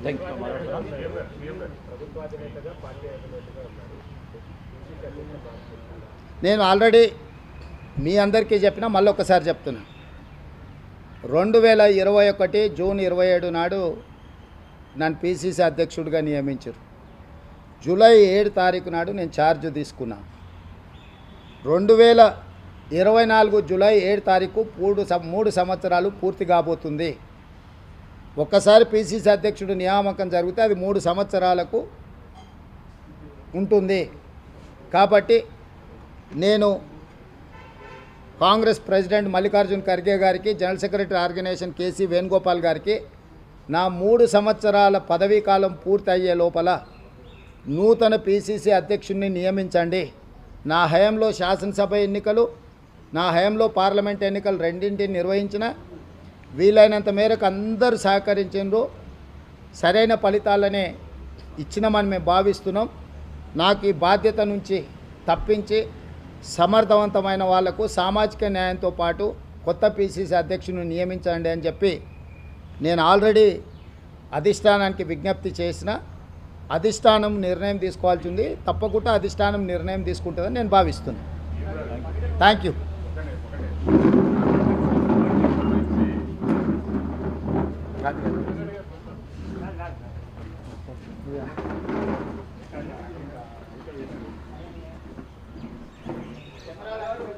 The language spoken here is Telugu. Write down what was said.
Thank you. నేను ఆల్రెడీ మీ అందరికీ చెప్పినా మళ్ళీ ఒకసారి చెప్తున్నా. 2021 జూన్ 27 నాడు నన్ను పిసిసి అధ్యక్షుడిగా నియమించారు. జూలై 7 తారీఖు నాడు నేను ఛార్జ్ తీసుకున్నా. 2024 జూలై 7 తారీఖు 3 సంవత్సరాలు పూర్తి కాబోతుంది. ఒక్కసారి పిసిసి అధ్యక్షుడు నియామకం జరిగితే అది 3 సంవత్సరాలకు ఉంటుంది. కాబట్టి నేను కాంగ్రెస్ ప్రెసిడెంట్ మల్లికార్జున్ ఖర్గే గారికి, general secretary organisation KC Venugopal గారికి నా 3 సంవత్సరాల పదవీ కాలం పూర్తి అయ్యే లోపల నూతన పిసిసి అధ్యక్షుడిని నియమించండి. నా హయాంలో శాసనసభ ఎన్నికలు, నా హయాంలో పార్లమెంట్ ఎన్నికలు రెండింటిని నిర్వహించిన, వీలైనంత మేరకు అందరూ సహకరించారు. సరైన ఫలితాలనే ఇచ్చినామని మేము భావిస్తున్నాం. నాకు ఈ బాధ్యత నుంచి తప్పించి సమర్థవంతమైన వాళ్లకు సామాజిక న్యాయంతో పాటు కొత్త పిసిసి అధ్యక్షుని నియమించండి అని చెప్పి నేను ఆల్రెడీ అధిష్టానానికి విజ్ఞప్తి చేసిన. అధిష్టానం నిర్ణయం తీసుకోవాల్సింది, తప్పకుండా అధిష్టానం నిర్ణయం తీసుకుంటుందని నేను భావిస్తున్నాను. Thank you.